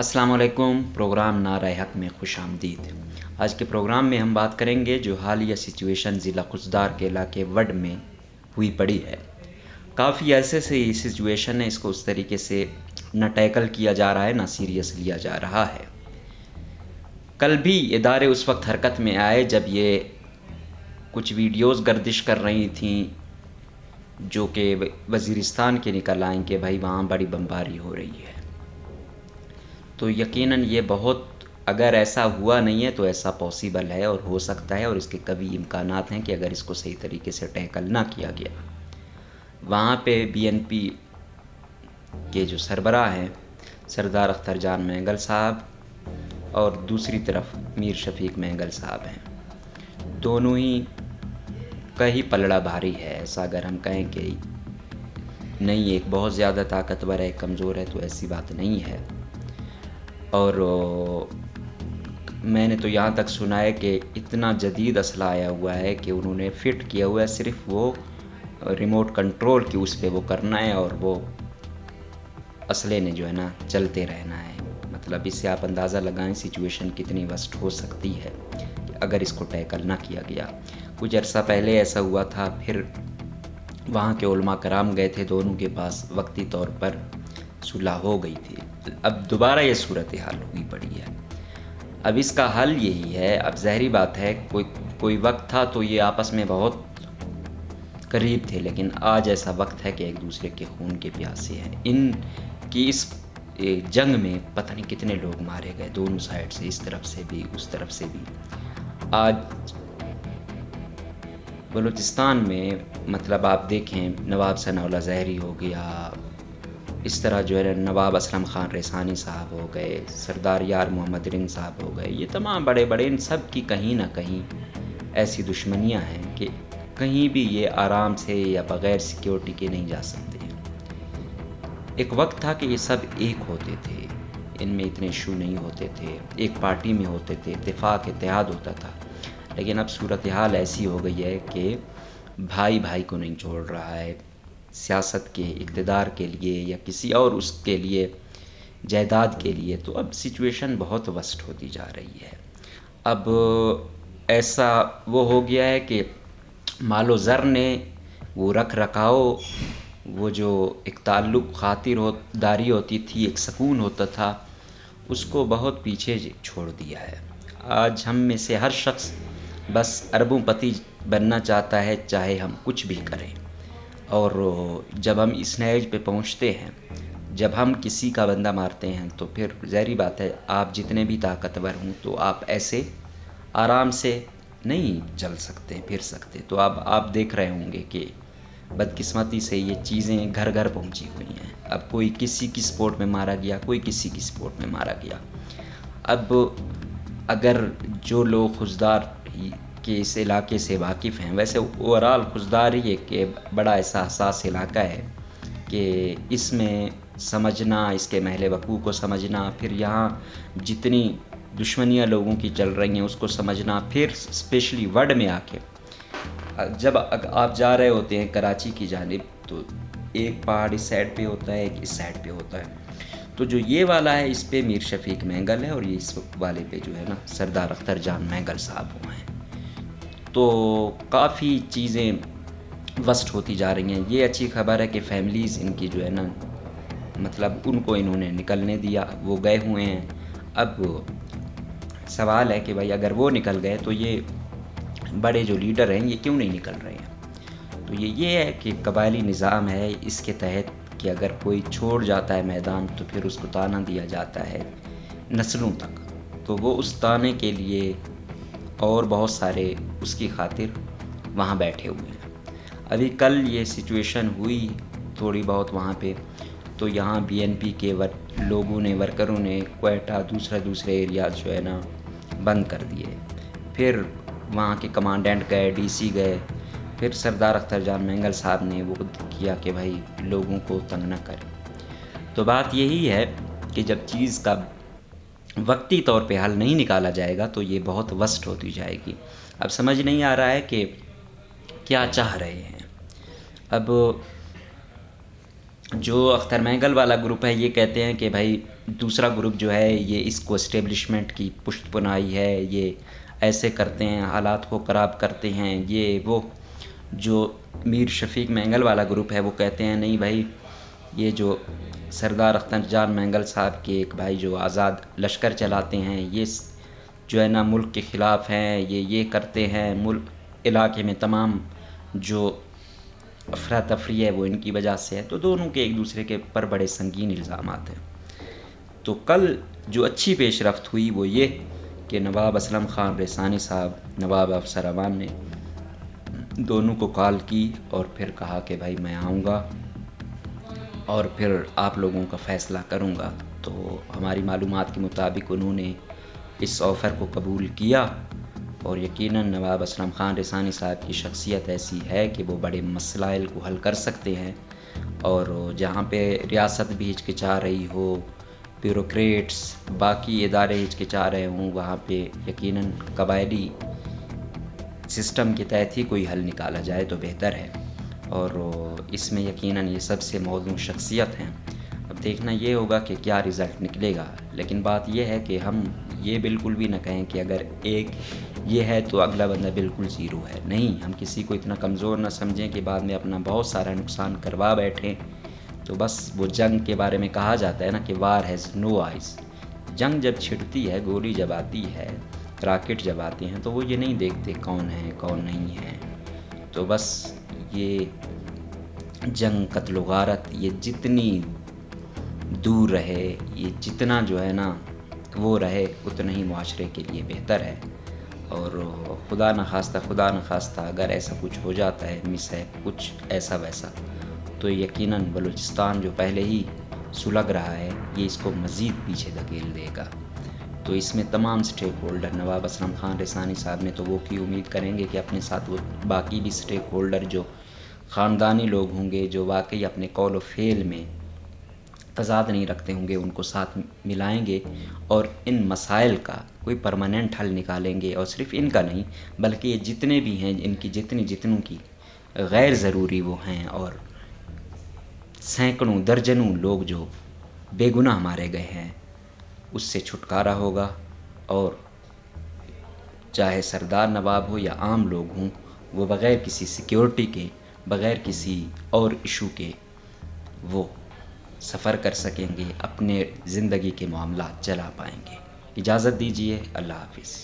السلام علیکم، پروگرام نعرہ حق میں خوش آمدید۔ آج کے پروگرام میں ہم بات کریں گے جو حالیہ سچویشن ضلع خضدار کے علاقے وڈ میں ہوئی پڑی ہے۔ کافی عرصے سے یہ سچویشن ہے، اس کو اس طریقے سے نہ ٹیکل کیا جا رہا ہے نہ سیریس لیا جا رہا ہے۔ کل بھی ادارے اس وقت حرکت میں آئے جب یہ کچھ ویڈیوز گردش کر رہی تھیں جو کہ وزیرستان کے نکل آئیں کہ بھائی وہاں بڑی بمباری ہو رہی ہے۔ تو یقیناً یہ بہت، اگر ایسا ہوا نہیں ہے تو ایسا پاسیبل ہے اور ہو سکتا ہے، اور اس کے کبھی امکانات ہیں کہ اگر اس کو صحیح طریقے سے ٹیکل نہ کیا گیا۔ وہاں پہ بی این پی کے جو سربراہ ہیں سردار اختر جان مینگل صاحب اور دوسری طرف میر شفیق مینگل صاحب ہیں، دونوں ہی کا ہی پلڑا بھاری ہے۔ ایسا اگر ہم کہیں کہ نہیں ایک بہت زیادہ طاقتور ہے، کمزور ہے، تو ایسی بات نہیں ہے۔ اور میں نے تو یہاں تک سنا ہے کہ اتنا جدید اسلحہ آیا ہوا ہے کہ انہوں نے فٹ کیا ہوا ہے، صرف وہ ریموٹ کنٹرول کی اس پہ وہ کرنا ہے اور وہ اسلحے نے جو ہے نا چلتے رہنا ہے۔ مطلب اس سے آپ اندازہ لگائیں سچویشن کتنی ورسٹ ہو سکتی ہے کہ اگر اس کو ٹیکل نہ کیا گیا۔ کچھ عرصہ پہلے ایسا ہوا تھا، پھر وہاں کے علماء کرام گئے تھے، دونوں کے پاس وقتی طور پر صلح ہو گئی تھی۔ اب دوبارہ یہ صورتحال ہوئی پڑی ہے۔ اب اس کا حل یہی ہے، اب ظاہری بات ہے کوئی وقت تھا تو یہ آپس میں بہت قریب تھے، لیکن آج ایسا وقت ہے کہ ایک دوسرے کے خون کے پیاسے ہیں۔ ان کی اس جنگ میں پتہ نہیں کتنے لوگ مارے گئے، دونوں سائڈ سے، اس طرف سے بھی اس طرف سے بھی۔ آج بلوچستان میں مطلب آپ دیکھیں نواب ثناء اللہ ظاہری ہو گیا، اس طرح جو ہے نواب اسلم خان ریحانہ صاحب ہو گئے، سردار یار محمد رنگ صاحب ہو گئے، یہ تمام بڑے بڑے، ان سب کی کہیں نہ کہیں ایسی دشمنیاں ہیں کہ کہیں بھی یہ آرام سے یا بغیر سیکیورٹی کے نہیں جا سکتے۔ ایک وقت تھا کہ یہ سب ایک ہوتے تھے، ان میں اتنے ایشو نہیں ہوتے تھے، ایک پارٹی میں ہوتے تھے، اتفاق اتحاد ہوتا تھا۔ لیکن اب صورتحال ایسی ہو گئی ہے کہ بھائی بھائی کو نہیں چھوڑ رہا ہے، سیاست کے اقتدار کے لیے یا کسی اور اس کے لیے، جائیداد کے لیے۔ تو اب سچویشن بہت ورسٹ ہوتی جا رہی ہے۔ اب ایسا وہ ہو گیا ہے کہ مال و زر نے وہ رکھ رکھاؤ، وہ جو ایک تعلق خاطر داری ہوتی تھی، ایک سکون ہوتا تھا، اس کو بہت پیچھے چھوڑ دیا ہے۔ آج ہم میں سے ہر شخص بس اربوں پتی بننا چاہتا ہے، چاہے ہم کچھ بھی کریں۔ اور جب ہم اس نیج پہ پہنچتے ہیں، جب ہم کسی کا بندہ مارتے ہیں، تو پھر ظاہری بات ہے آپ جتنے بھی طاقتور ہوں تو آپ ایسے آرام سے نہیں چل سکتے پھر سکتے۔ تو اب آپ دیکھ رہے ہوں گے کہ بدقسمتی سے یہ چیزیں گھر گھر پہنچی ہوئی ہیں۔ اب کوئی کسی کی سپورٹ میں مارا گیا، کوئی کسی کی سپورٹ میں مارا گیا۔ اب اگر جو لوگ خضدار کے اس علاقے سے واقف ہیں، ویسے اوورال خضدار ہی ایک بڑا ایسا حساس علاقہ ہے کہ اس میں سمجھنا، اس کے محل وقوع کو سمجھنا، پھر یہاں جتنی دشمنیاں لوگوں کی چل رہی ہیں اس کو سمجھنا، پھر اسپیشلی وڈ میں آ کے جب آپ جا رہے ہوتے ہیں کراچی کی جانب تو ایک پہاڑ اس سائڈ پہ ہوتا ہے، ایک اس سائڈ پہ ہوتا ہے۔ تو جو یہ والا ہے اس پہ میر شفیق مینگل ہے، اور یہ اس والے پہ جو ہے نا سردار اختر جان مینگل صاحب ہوئے ہیں۔ تو کافی چیزیں وسٹ ہوتی جا رہی ہیں۔ یہ اچھی خبر ہے کہ فیملیز ان کی جو ہے نا مطلب ان کو انہوں نے نکلنے دیا، وہ گئے ہوئے ہیں۔ اب سوال ہے کہ بھائی اگر وہ نکل گئے تو یہ بڑے جو لیڈر ہیں یہ کیوں نہیں نکل رہے ہیں؟ تو یہ ہے کہ قبائلی نظام ہے، اس کے تحت کہ اگر کوئی چھوڑ جاتا ہے میدان تو پھر اس کو تانا دیا جاتا ہے نسلوں تک۔ تو وہ اس تانے کے لیے اور بہت سارے اس کی خاطر وہاں بیٹھے ہوئے ہیں۔ ابھی کل یہ سچویشن ہوئی تھوڑی بہت وہاں پہ، تو یہاں بی این پی کے لوگوں نے، ورکروں نے کوئٹہ دوسرے ایریاز جو ہے نا بند کر دیے۔ پھر وہاں کے کمانڈنٹ گئے، ڈی سی گئے، پھر سردار اختر جان مینگل صاحب نے وہ کیا کہ بھائی لوگوں کو تنگ نہ کریں۔ تو بات یہی ہے کہ جب چیز کا وقتی طور پہ حل نہیں نکالا جائے گا تو یہ بہت ورسٹ ہوتی جائے گی۔ اب سمجھ نہیں آ رہا ہے کہ کیا چاہ رہے ہیں۔ اب جو اختر مینگل والا گروپ ہے یہ کہتے ہیں کہ بھائی دوسرا گروپ جو ہے یہ اس کو اسٹیبلشمنٹ کی پشت پنائی ہے، یہ ایسے کرتے ہیں، حالات کو خراب کرتے ہیں، یہ وہ۔ جو میر شفیق مینگل والا گروپ ہے وہ کہتے ہیں نہیں بھائی، یہ جو سردار اختر جان مینگل صاحب کے ایک بھائی جو آزاد لشکر چلاتے ہیں، یہ جو ہے نا ملک کے خلاف ہیں، یہ کرتے ہیں، ملک علاقے میں تمام جو افراتفری ہے وہ ان کی وجہ سے ہے۔ تو دونوں کے ایک دوسرے کے پر بڑے سنگین الزامات ہیں۔ تو کل جو اچھی پیش رفت ہوئی وہ یہ کہ نواب اسلم خان رسانی صاحب، نواب افسر امان نے دونوں کو کال کی اور پھر کہا کہ بھائی میں آؤں گا اور پھر آپ لوگوں کا فیصلہ کروں گا۔ تو ہماری معلومات کے مطابق انہوں نے اس آفر کو قبول کیا، اور یقیناً نواب اسلم خان رسانی صاحب کی شخصیت ایسی ہے کہ وہ بڑے مسائل کو حل کر سکتے ہیں، اور جہاں پہ ریاست بھی ہچکچا رہی ہو، بیوروکریٹس باقی ادارے ہچکچا رہے ہوں، وہاں پہ یقیناً قبائلی سسٹم کے تحت ہی کوئی حل نکالا جائے تو بہتر ہے، اور اس میں یقیناً یہ سب سے موزوں شخصیت ہیں۔ اب دیکھنا یہ ہوگا کہ کیا رزلٹ نکلے گا، لیکن بات یہ ہے کہ ہم یہ بالکل بھی نہ کہیں کہ اگر ایک یہ ہے تو اگلا بندہ بالکل زیرو ہے، نہیں، ہم کسی کو اتنا کمزور نہ سمجھیں کہ بعد میں اپنا بہت سارا نقصان کروا بیٹھیں۔ تو بس وہ جنگ کے بارے میں کہا جاتا ہے نا کہ وار ہیز نو آئیز، جنگ جب چھڑتی ہے، گولی جب آتی ہے، راکٹ جب آتے ہیں تو وہ یہ نہیں دیکھتے کون ہے کون نہیں ہے۔ تو بس یہ جنگ، قتل و غارت، یہ جتنی دور رہے، یہ جتنا جو ہے نا وہ رہے، اتنا ہی معاشرے کے لیے بہتر ہے۔ اور خدا نخواستہ اگر ایسا کچھ ہو جاتا ہے، مس ہے کچھ ایسا ویسا، تو یقیناً بلوچستان جو پہلے ہی سلگ رہا ہے یہ اس کو مزید پیچھے دھکیل دے گا۔ تو اس میں تمام سٹیک ہولڈر، نواب اسلم خان رسانی صاحب نے تو وہ کی امید کریں گے کہ اپنے ساتھ وہ باقی بھی سٹیک ہولڈر جو خاندانی لوگ ہوں گے، جو واقعی اپنے قول و فعل میں تضاد نہیں رکھتے ہوں گے، ان کو ساتھ ملائیں گے اور ان مسائل کا کوئی پرماننٹ حل نکالیں گے۔ اور صرف ان کا نہیں بلکہ یہ جتنے بھی ہیں، ان کی جتنوں کی غیر ضروری وہ ہیں، اور سینکڑوں درجنوں لوگ جو بے گناہ مارے گئے ہیں، اس سے چھٹکارا ہوگا۔ اور چاہے سردار نواب ہو یا عام لوگ ہوں، وہ بغیر کسی سیکیورٹی کے، بغیر کسی اور ایشو کے وہ سفر کر سکیں گے، اپنے زندگی کے معاملات چلا پائیں گے۔ اجازت دیجیے، اللہ حافظ۔